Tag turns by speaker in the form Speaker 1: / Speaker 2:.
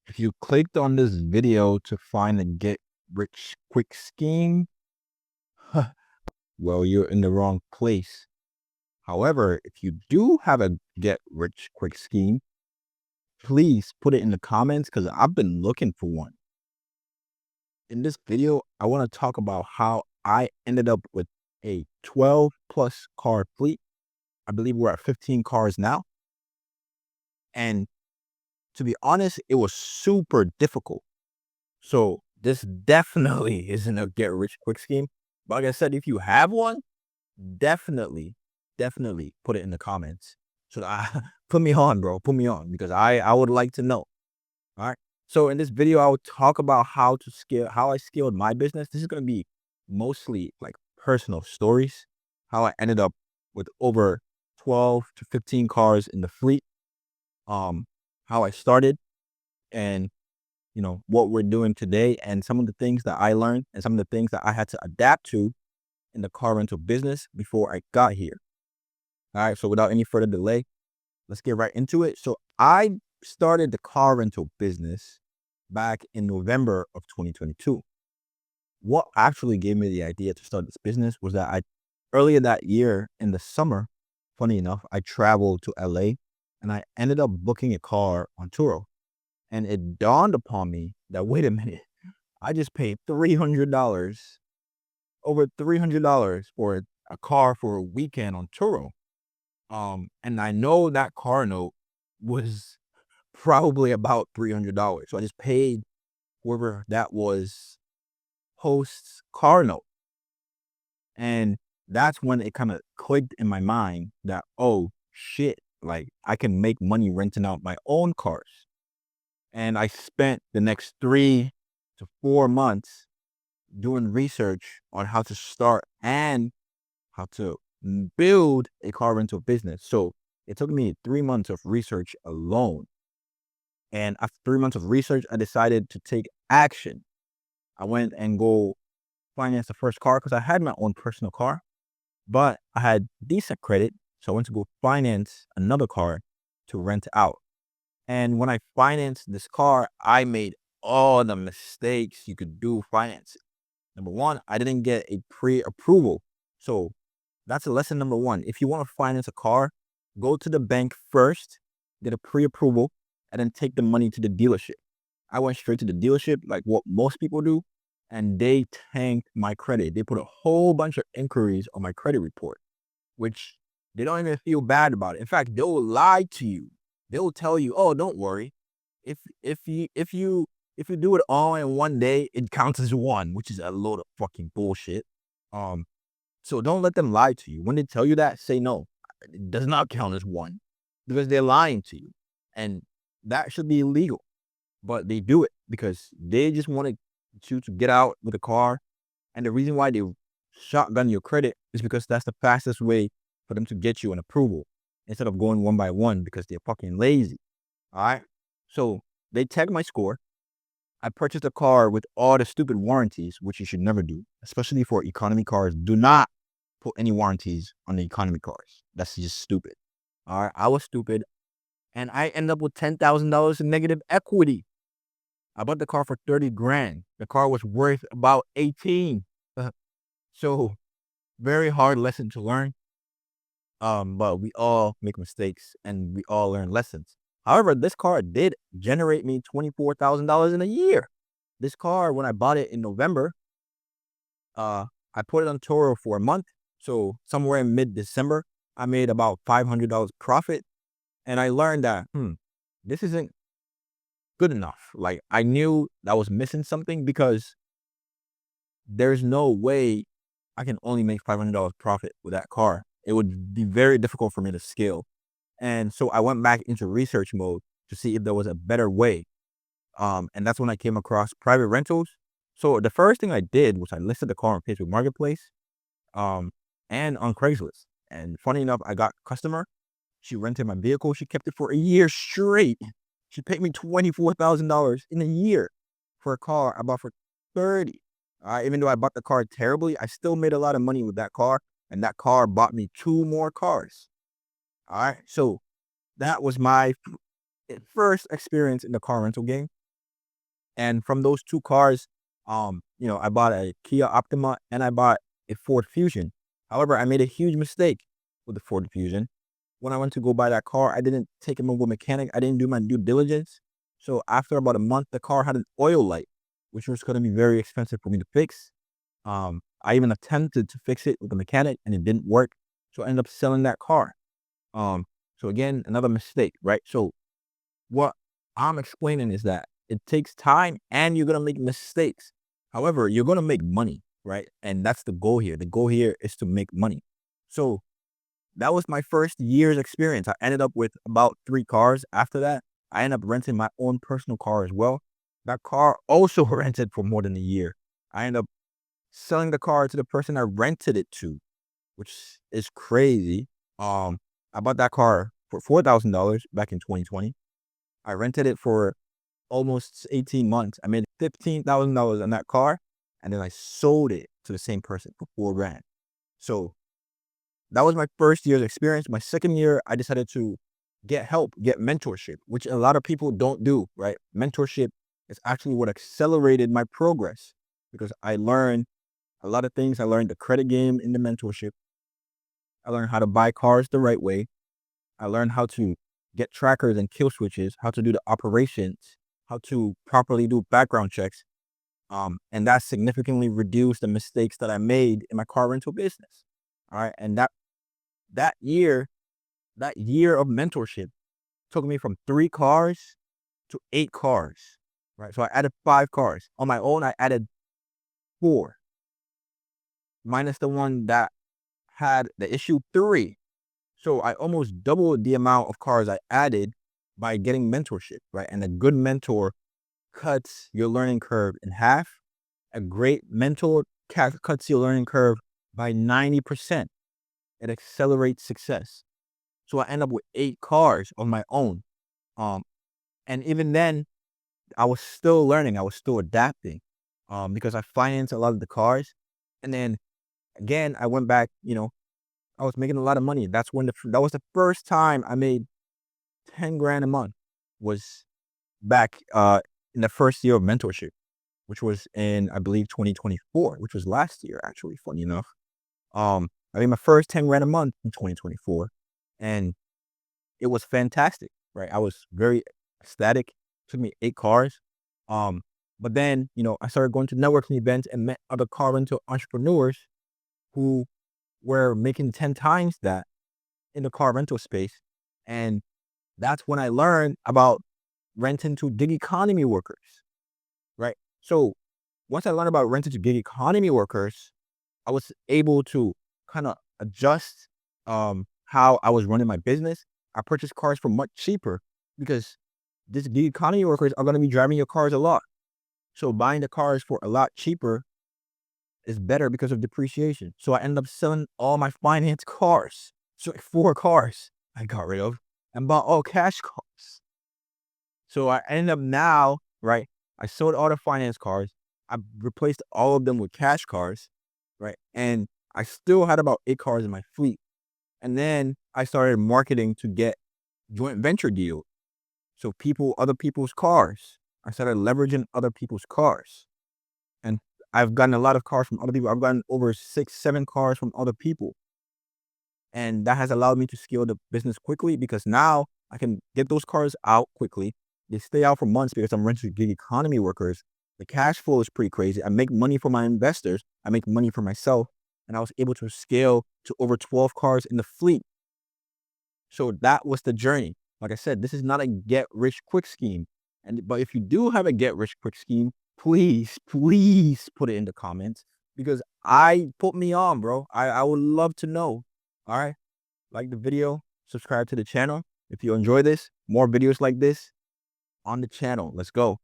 Speaker 1: If you clicked on this video to find a get rich quick scheme, well, you're in the wrong place. However, if you do have a get rich quick scheme, please put it in the comments because I've been looking for one. In this video, I want to talk about how I ended up with a 12 plus car fleet. I believe we're at 15 cars now. And to be honest, it was super difficult. So this definitely isn't a get rich quick scheme. But like I said, if you have one, definitely, definitely put it in the comments. So I put me on, bro. Put me on because I would like to know. All right. So in this video, I will talk about how I scaled my business. This is gonna be mostly like personal stories, how I ended up with over 12 to 15 cars in the fleet, how I started and what we're doing today and some of the things that I learned and some of the things that I had to adapt to in the car rental business before I got here. All right, so without any further delay, let's get right into it. So I started the car rental business back in November of 2022. What actually gave me the idea to start this business was that I earlier that year in the summer, funny enough, I traveled to LA and I ended up booking a car on Turo. And it dawned upon me that wait a minute, I just paid $300, over $300 for a car for a weekend on Turo. And I know that car note was probably about $300. So I just paid whoever that was host's car note. And that's when it kind of clicked in my mind that, oh shit, like I can make money renting out my own cars. And I spent the next 3 to 4 months doing research on how to start and how to build a car rental business. So it took me 3 months of research alone. And after 3 months of research, I decided to take action. I went and go finance the first car because I had my own personal car, but I had decent credit. So I went to go finance another car to rent out. And when I financed this car, I made all the mistakes you could do financing. Number one, I didn't get a pre-approval. So that's a lesson number one. If you want to finance a car, go to the bank first, get a pre-approval, and then take the money to the dealership. I went straight to the dealership, like what most people do, and they tanked my credit. They put a whole bunch of inquiries on my credit report, which they don't even feel bad about it. In fact, they will lie to you. They will tell you, "Oh, don't worry. If you do it all in one day, it counts as one," which is a load of fucking bullshit. Um, so don't let them lie to you. When they tell you that, say no. It does not count as one because they're lying to you, and that should be illegal. But they do it because they just want you to get out with a car, and the reason why they shotgun your credit is because that's the fastest way for them to get you an approval instead of going one by one because they're fucking lazy. All right. So they tag my score. I purchased a car with all the stupid warranties, which you should never do, especially for economy cars. Do not put any warranties on the economy cars. That's just stupid. All right. I was stupid and I end up with $10,000 in negative equity. I bought the car for 30 grand. The car was worth about 18. So very hard lesson to learn. But we all make mistakes and we all learn lessons. However, this car did generate me $24,000 in a year. This car, when I bought it in November, I put it on Toro for a month. So somewhere in mid-December, I made about $500 profit. And I learned that, this isn't good enough. Like I knew I was missing something because there's no way I can only make $500 profit with that car. It would be very difficult for me to scale. And so I went back into research mode to see if there was a better way. And that's when I came across private rentals. So the first thing I did was I listed the car on Facebook Marketplace, um, and on Craigslist. And funny enough, I got a customer. She rented my vehicle. She kept it for a year straight. She paid me $24,000 in a year for a car I bought for 30. Even though I bought the car terribly, I still made a lot of money with that car. And that car bought me two more cars. All right. So that was my first experience in the car rental game. And from those two cars, I bought a Kia Optima and I bought a Ford Fusion. However, I made a huge mistake with the Ford Fusion. When I went to go buy that car, I didn't take it to a mechanic. I didn't do my due diligence. So after about a month, the car had an oil light, which was going to be very expensive for me to fix. I even attempted to fix it with the mechanic and it didn't work. So I ended up selling that car. Um, so again, another mistake, right? So what I'm explaining is that it takes time and you're gonna make mistakes. However, you're gonna make money, right? And that's the goal here. The goal here is to make money. So that was my first year's experience. I ended up with about 3 cars. After that, I ended up renting my own personal car as well. That car also rented for more than a year. I ended up selling the car to the person I rented it to, which is crazy. I bought that car for $4,000 back in 2020. I rented it for almost 18 months. I made $15,000 on that car, and then I sold it to the same person for 4 grand. So that was my first year's experience. My second year, I decided to get help, get mentorship, which a lot of people don't do, right? Mentorship is actually what accelerated my progress because I learned a lot of things. I learned the credit game in the mentorship. I learned how to buy cars the right way. I learned how to get trackers and kill switches, how to do the operations, how to properly do background checks. And that significantly reduced the mistakes that I made in my car rental business. All right. And that year, that year of mentorship took me from 3 cars to 8 cars. Right. So I added 5 cars. On my own, I added 4, minus the one that had the issue 3. So I almost doubled the amount of cars I added by getting mentorship, right? And a good mentor cuts your learning curve in half. A great mentor cuts your learning curve by 90%. It accelerates success. So I end up with 8 cars on my own. Um, and even then, I was still learning. I was still adapting, because I financed a lot of the cars. And then again, I went back. I was making a lot of money. That was the first time I made 10 grand a month. Was back in the first year of mentorship, which was in, I believe, 2024, which was last year, actually, funny enough. I made my first 10 grand a month in 2024, and it was fantastic, right? I was very ecstatic. Took me 8 cars. Um, but then, I started going to networking events and met other car rental entrepreneurs who were making 10 times that in the car rental space. And that's when I learned about renting to gig economy workers, right? So once I learned about renting to gig economy workers, I was able to kind of adjust how I was running my business. I purchased cars for much cheaper because these gig economy workers are going to be driving your cars a lot. So buying the cars for a lot cheaper is better because of depreciation. So I ended up selling all my finance cars. So like 4 cars I got rid of and bought all cash cars. So I end up now, right? I sold all the finance cars. I replaced all of them with cash cars, right? And I still had about 8 cars in my fleet. And then I started marketing to get joint venture deals. So other people's cars. I started leveraging other people's cars. And I've gotten a lot of cars from other people. I've gotten over 6, 7 cars from other people. And that has allowed me to scale the business quickly because now I can get those cars out quickly. They stay out for months because I'm renting to gig economy workers. The cash flow is pretty crazy. I make money for my investors. I make money for myself. And I was able to scale to over 12 cars in the fleet. So that was the journey. Like I said, this is not a get rich quick scheme. But if you do have a get rich quick scheme, please, please put it in the comments because put me on, bro. I would love to know. All right. Like the video, subscribe to the channel. If you enjoy this, more videos like this on the channel. Let's go.